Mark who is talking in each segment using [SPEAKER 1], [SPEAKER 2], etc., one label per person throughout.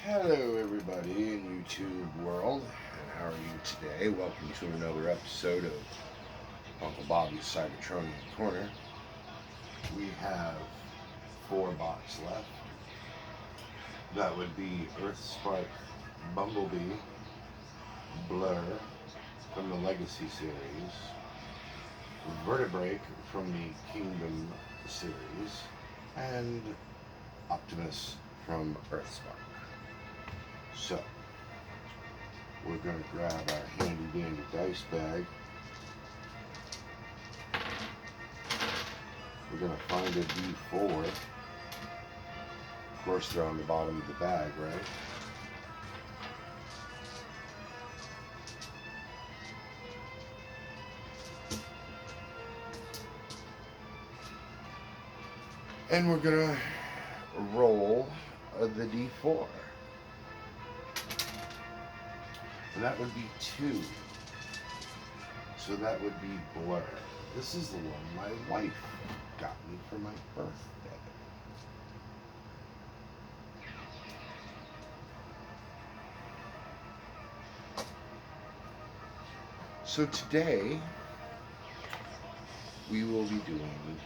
[SPEAKER 1] Hello, everybody in YouTube world, and how are you today? Welcome to another episode of Uncle Bobby's Cybertronian Corner. We have 4 box left. That would be Earthspark, Bumblebee, Blurr from the Legacy series, Vertebrake from the Kingdom series, and Optimus from Earthspark. So, we're going to grab our handy dandy dice bag. We're going to find a D4. Of course, they're on the bottom of the bag, right? And we're going to roll the D4. And that would be 2. So that would be Blurr. This is the one my wife got me for my birthday. So today, we will be doing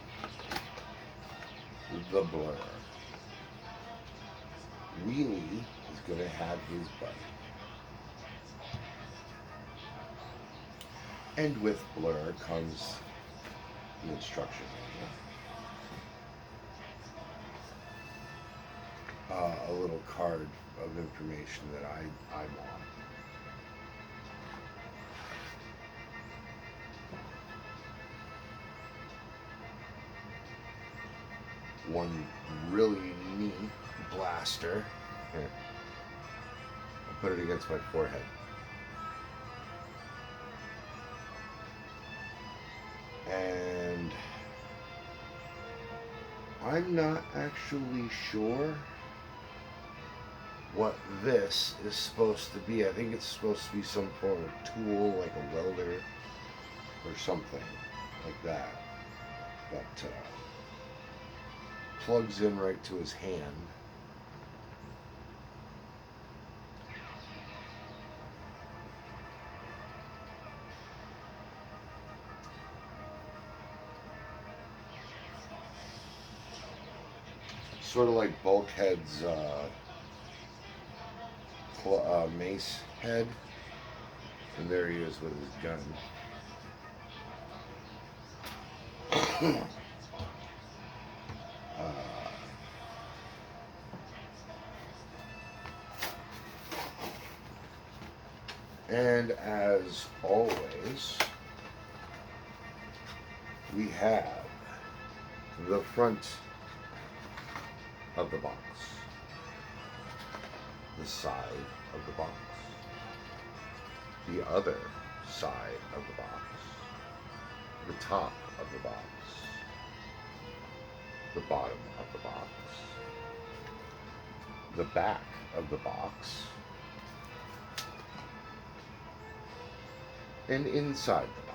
[SPEAKER 1] the Blurr. Wheelie is going to have his buddy. And with Blurr comes the instruction manual. A little card of information that I want. One really neat blaster. Here. I'll put it against my forehead. And I'm not actually sure what this is supposed to be. I think it's supposed to be some form of tool, like a welder or something like that. That plugs in right to his hand. Sort of like Bulkhead's mace head. And there he is with his gun. And as always, we have the front of the box, the side of the box, the other side of the box, the top of the box, the bottom of the box, the back of the box, and inside the box.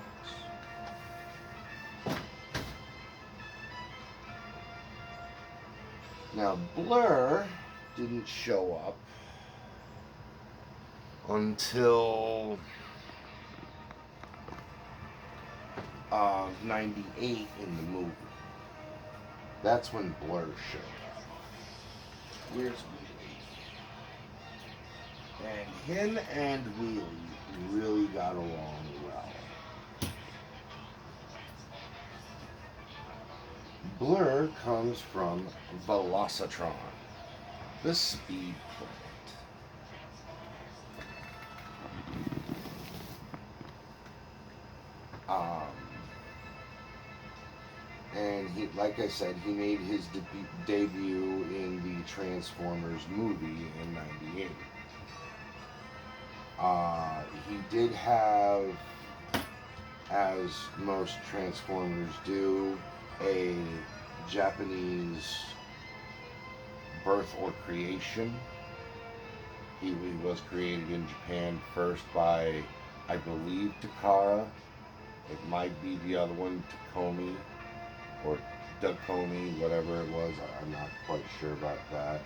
[SPEAKER 1] Now, Blurr didn't show up until 98 in the movie. That's when Blurr showed up. Where's Wheelie? And him and Wheelie really got along well. Blurr comes from Velocitron, the speed planet. And he, like I said, he made his debut in the Transformers movie in '98. He did have, as most Transformers do, a Japanese birth or creation. He was created in Japan first by, I believe, Takara. It might be the other one, Takomi, or Dakomi, whatever it was. I'm not quite sure about that.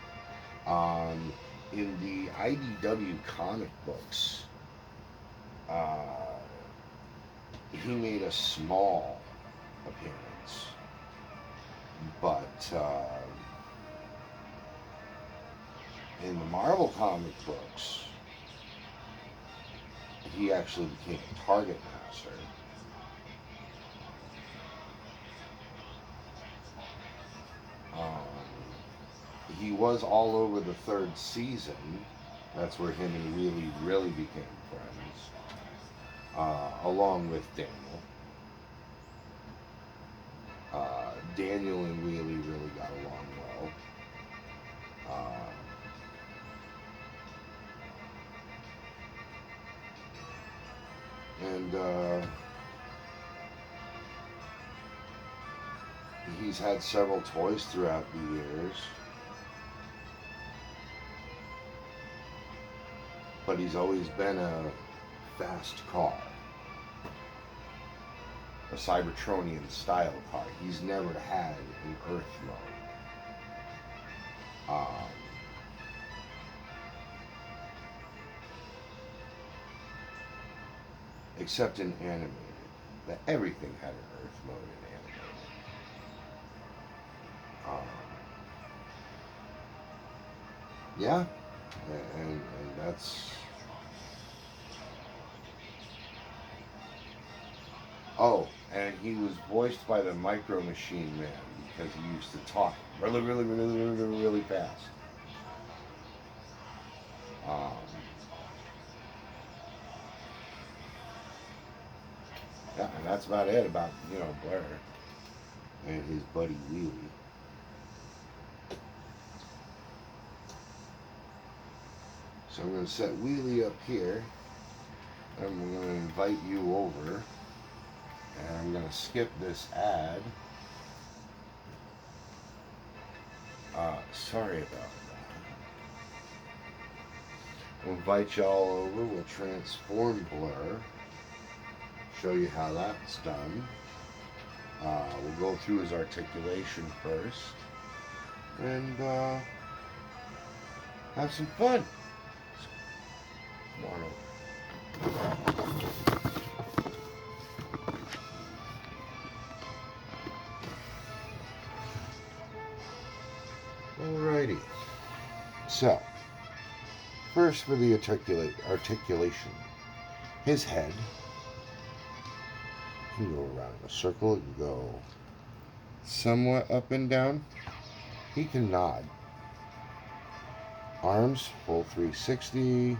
[SPEAKER 1] in the IDW comic books, uh, he made a small appearance, but in the Marvel comic books, he actually became a target master. He was all over the third season. That's where him and Wheelie really became friends, along with Daniel. Daniel and Wheelie really got along well. And he's had several toys throughout the years. But he's always been a fast car. A cybertronian style car. He's never had an Earth mode. Except in animated. That everything had an Earth mode in animated. Yeah. And that's... Oh, and he was voiced by the Micro Machine Man because he used to talk really, really, really, really, really fast. Yeah, and that's about it about, Blurr and his buddy Wheelie. So I'm going to set Wheelie up here, and I'm going to invite you over, and I'm going to skip this ad. Sorry about that. We'll invite y'all over, we'll transform Blurr, show you how that's done. We'll go through his articulation first, and have some fun. Come on over. Alrighty. So, first for the articulation. His head can go around in a circle, it can go somewhat up and down. He can nod. Arms, full 360.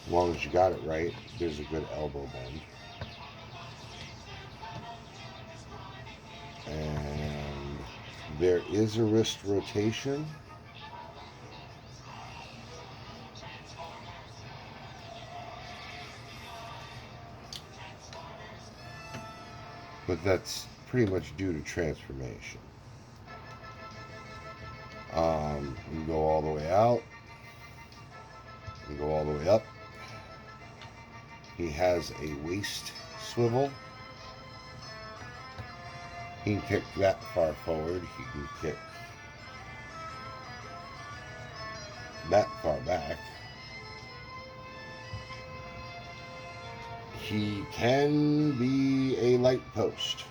[SPEAKER 1] As long as you got it right, there's a good elbow bend. And there is a wrist rotation. But that's pretty much due to transformation. You go all the way out. You go all the way up. He has a waist swivel. He can kick that far forward. He can kick that far back. He can be a light post.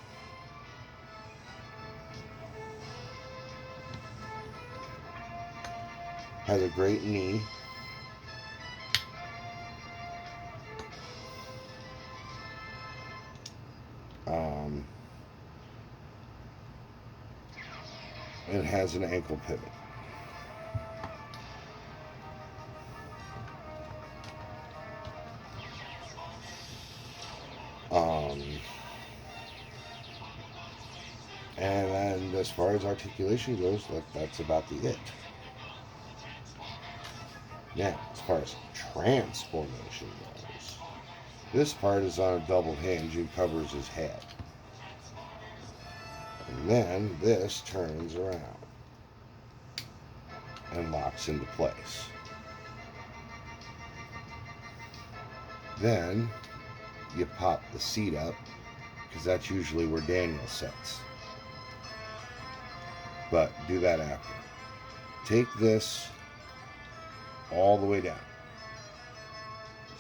[SPEAKER 1] Has a great knee. And has an ankle pivot. And as far as articulation goes, that's about the it. Now, as far as transformation goes, this part is on a double hinge and covers his head. And then this turns around and locks into place. Then you pop the seat up, because that's usually where Daniel sits. but do that after. Take this all the way down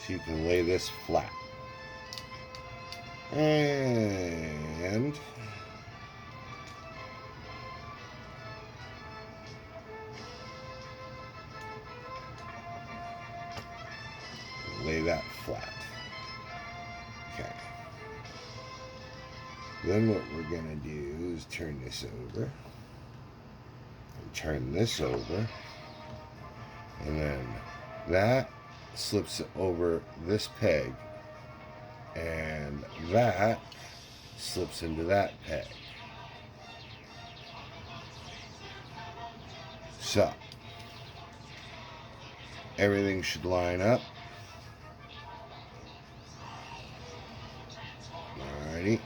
[SPEAKER 1] so you can lay this flat. And lay that flat. Okay. Then what we're going to do is turn this over. And turn this over. And then that slips over this peg. And that slips into that peg. So, everything should line up. Alrighty.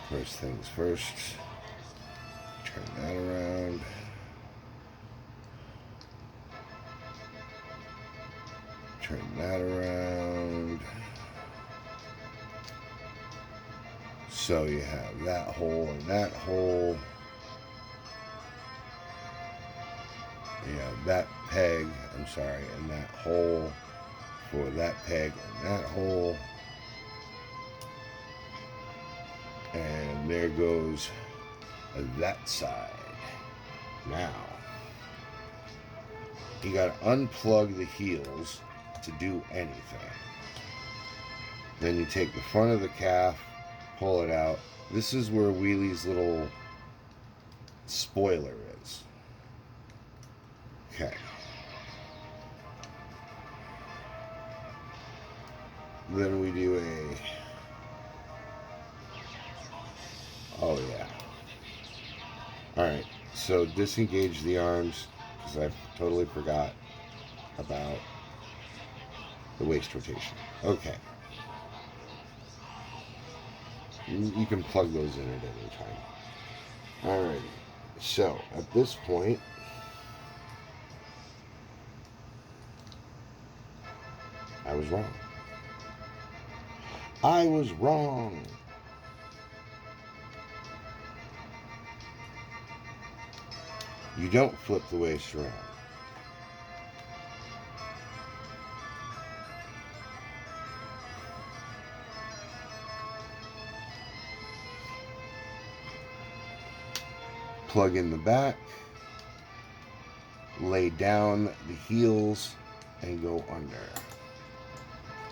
[SPEAKER 1] First things first. Turn that around. Turn that around. So you have that hole and that hole. You have that peg, I'm sorry, and that hole for that peg and that hole. And there goes that side. Now, you got to unplug the heels to do anything. Then you take the front of the calf, pull it out. This is where Wheelie's little spoiler is. Okay. Then we do a... Oh, yeah. Alright, so disengage the arms, because I totally forgot about the waist rotation. Okay. You can plug those in at any time. Alrighty. So, at this point, I was wrong. I was wrong. You don't flip the waist around. Plug in the back, lay down the heels and go under.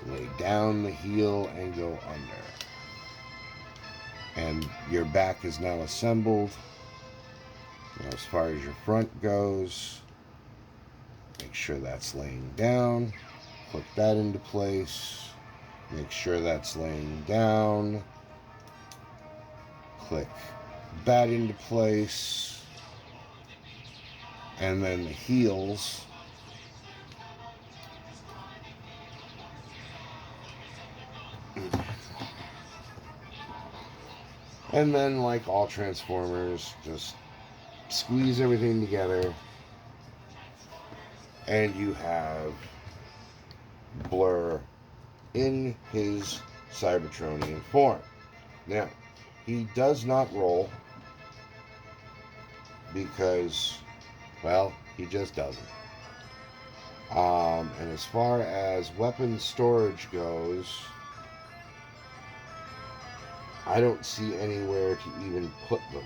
[SPEAKER 1] Lay down the heel and go under. And your back is now assembled. Now, as far as your front goes, make sure that's laying down. Click that into place. Make sure that's laying down. Click that into place. And then the heels. And then, like all Transformers, just squeeze everything together, and you have Blurr in his cybertronian form. Now, he does not roll because, well, he just doesn't. And as far as weapon storage goes, I don't see anywhere to even put them.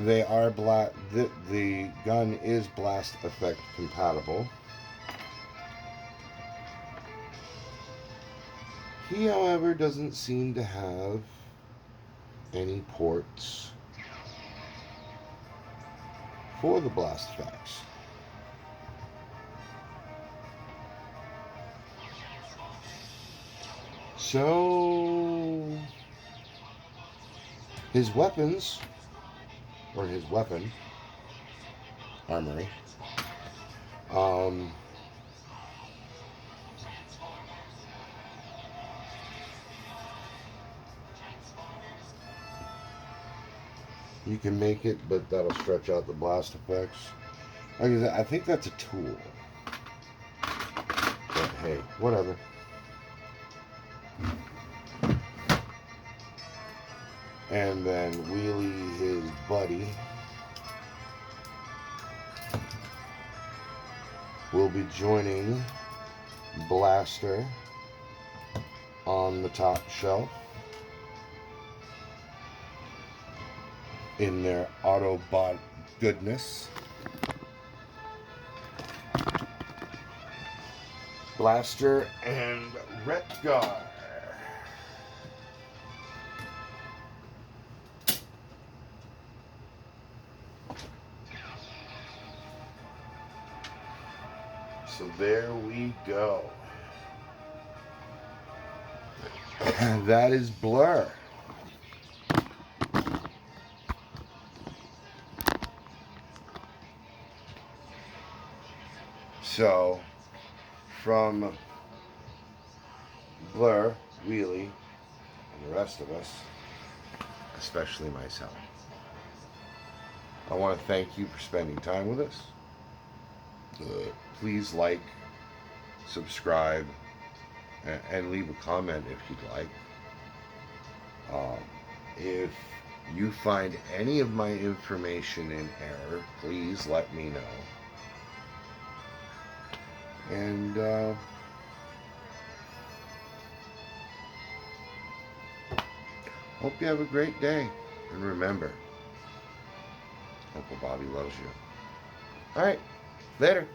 [SPEAKER 1] They are the gun is blast effect compatible. He, however, doesn't seem to have any ports for the blast effects. So his weapons, or his weapon, armory, you can make it, but that'll stretch out the blast effects. Like I said, I think that's a tool. hey, whatever. And then Wheelie, his buddy, will be joining Blaster on the top shelf in their Autobot goodness. Blaster and Retgar. So there we go. That is Blur. So, from Blur, Wheelie, and the rest of us, especially myself, I want to thank you for spending time with us. Please like, subscribe, and leave a comment if you'd like. If you find any of my information in error, please let me know. And hope you have a great day. And remember, Uncle Bobby loves you. All right, later.